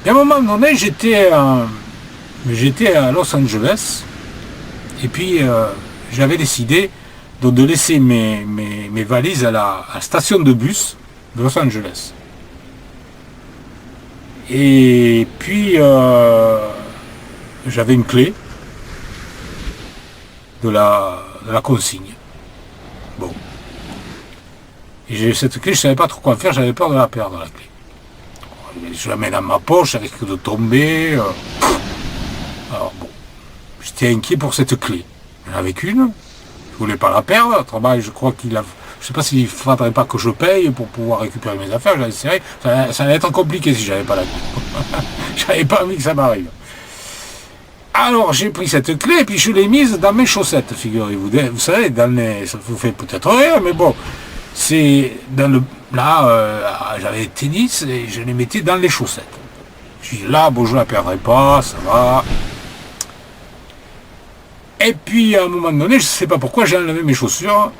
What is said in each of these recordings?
Et à un moment donné, j'étais à Los Angeles, et puis j'avais décidé donc, de laisser mes valises à la station de bus de Los Angeles. Et puis j'avais une clé de la consigne. Bon. Et j'ai cette clé, je ne savais pas trop quoi faire, j'avais peur de la perdre, la clé. Je la mets dans ma poche, elle risque de tomber. Alors bon, j'étais inquiet pour cette clé. J'en avais qu'une, je voulais pas la perdre, autrement je crois qu'il a... Je sais pas s'il ne faudrait pas que je paye pour pouvoir récupérer mes affaires, j'avais serré. Ça allait être compliqué si j'avais pas la clé. J'avais pas envie que ça m'arrive. Alors j'ai pris cette clé et puis je l'ai mise dans mes chaussettes, figurez-vous. Vous savez, ça vous fait peut-être rire, mais bon, c'est dans le... Là, j'avais des tennis et je les mettais dans les chaussettes. Je dis là, bon, je ne la perdrai pas, ça va. Et puis, à un moment donné, je ne sais pas pourquoi, j'ai enlevé mes chaussures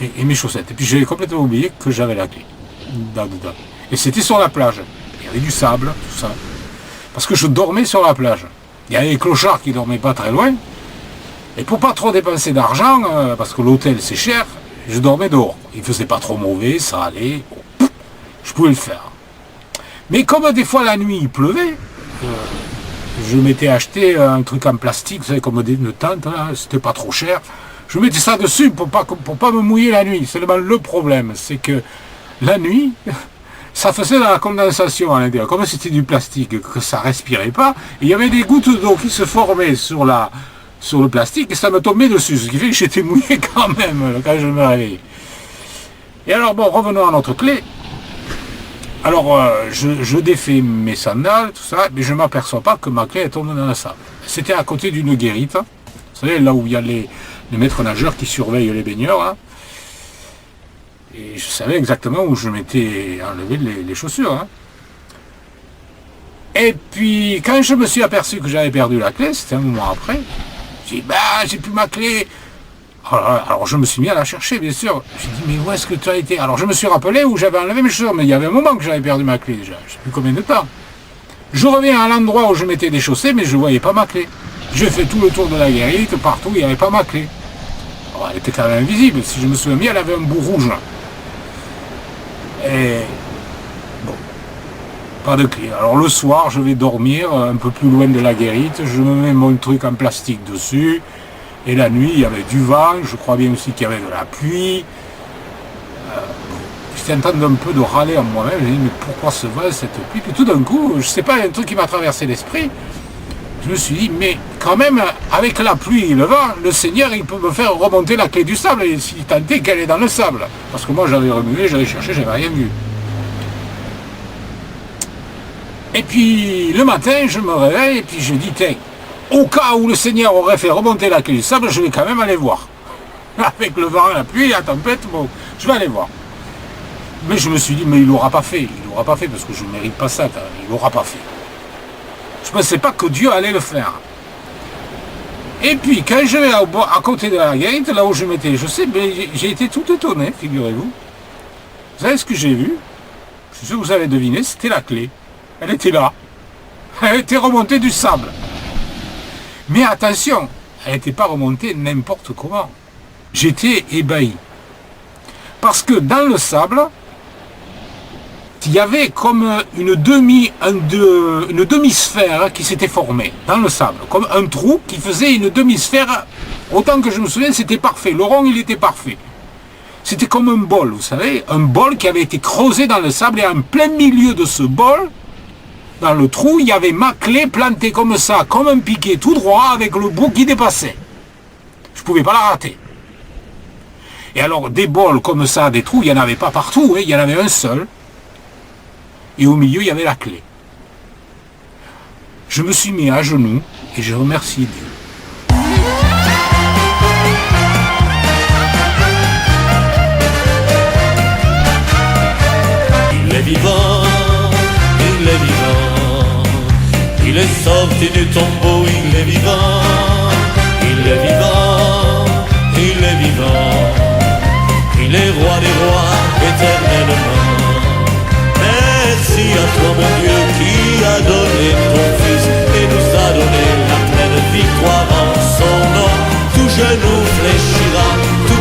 et mes chaussettes. Et puis, j'avais complètement oublié que j'avais la clé dedans. Et c'était sur la plage. Il y avait du sable, tout ça. Parce que je dormais sur la plage. Il y avait les clochards qui ne dormaient pas très loin. Et pour pas trop dépenser d'argent, parce que l'hôtel, c'est cher, je dormais dehors. Il faisait pas trop mauvais, ça allait. Bon, je pouvais le faire. Mais comme des fois la nuit il pleuvait, je m'étais acheté un truc en plastique, vous savez, comme une tente, là, c'était pas trop cher. Je mettais ça dessus pour pas me mouiller la nuit. Seulement le problème, c'est que la nuit, ça faisait de la condensation à l'intérieur. Comme c'était du plastique, que ça respirait pas, et il y avait des gouttes d'eau qui se formaient sur le plastique et ça me tombait dessus, ce qui fait que j'étais mouillé quand même quand je me réveillais. Et alors bon, revenons à notre clé. Alors je défais mes sandales, tout ça, mais je ne m'aperçois pas que ma clé est tombée dans le sable. C'était à côté d'une guérite, vous savez, là où il y a les maîtres nageurs qui surveillent les baigneurs, hein. Et je savais exactement où je m'étais enlevé les chaussures, hein. Et puis quand je me suis aperçu que j'avais perdu la clé, c'était un moment après, j'ai dit, j'ai plus ma clé. Alors je me suis mis à la chercher, bien sûr. J'ai dit, mais où est-ce que tu as été? Alors je me suis rappelé où j'avais enlevé mes chaussures, mais il y avait un moment que j'avais perdu ma clé déjà. Je ne sais plus combien de temps. Je reviens à l'endroit où je m'étais déchaussé, mais je ne voyais pas ma clé. J'ai fait tout le tour de la guérite, partout, il n'y avait pas ma clé. Alors, elle était quand même invisible. Si je me souviens bien, elle avait un bout rouge. Et bon, pas de clé. Alors le soir, je vais dormir un peu plus loin de la guérite. Je me mets mon truc en plastique dessus. Et la nuit, il y avait du vent, je crois bien aussi qu'il y avait de la pluie. J'étais en train d'un peu de râler en moi-même, j'ai dit, mais pourquoi ce vent, cette pluie? Puis tout d'un coup, je ne sais pas, il y a un truc qui m'a traversé l'esprit. Je me suis dit, mais quand même, avec la pluie et le vent, le Seigneur, il peut me faire remonter la clé du sable, et s'il tentait qu'elle est dans le sable. Parce que moi, j'avais remué, j'avais cherché, j'avais rien vu. Et puis, le matin, je me réveille, et puis je dis, tiens, au cas où le Seigneur aurait fait remonter la clé du sable, je vais quand même aller voir. Avec le vent, la pluie, la tempête, bon, je vais aller voir. Mais je me suis dit, mais il l'aura pas fait. Il l'aura pas fait parce que je ne mérite pas ça. Il l'aura pas fait. Je ne pensais pas que Dieu allait le faire. Et puis, quand je vais à côté de la guérite, là où je m'étais, je sais, j'ai été tout étonné, figurez-vous. Vous savez ce que j'ai vu? Je suis sûr que vous avez deviné, c'était la clé. Elle était là. Elle était remontée du sable. Mais attention, elle n'était pas remontée n'importe comment. J'étais ébahi. Parce que dans le sable, il y avait comme une demi-sphère qui s'était formée dans le sable. Comme un trou qui faisait une demi-sphère. Autant que je me souviens, c'était parfait. Le rond, il était parfait. C'était comme un bol, vous savez. Un bol qui avait été creusé dans le sable. Et en plein milieu de ce bol, dans le trou, il y avait ma clé plantée comme ça, comme un piquet tout droit avec le bout qui dépassait. Je ne pouvais pas la rater. Et alors, des bols comme ça, des trous, il n'y en avait pas partout, hein, il y en avait un seul. Et au milieu, il y avait la clé. Je me suis mis à genoux et j'ai remercié Dieu. Il est vivant, il est vivant. Il est sorti du tombeau, il est vivant. Il est vivant, il est vivant. Il est roi des rois éternellement. Merci à toi mon Dieu qui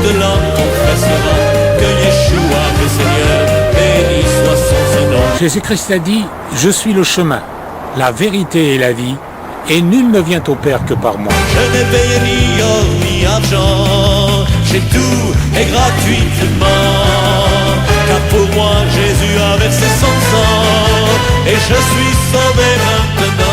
au-delà confessera que Yeshua est Seigneur, béni soit son nom. Jésus-Christ a dit, je suis le chemin, la vérité et la vie, et nul ne vient au Père que par moi. Je n'ai payé ni or ni argent, j'ai tout et gratuitement. Car pour moi Jésus a versé son sang, et je suis sauvé maintenant.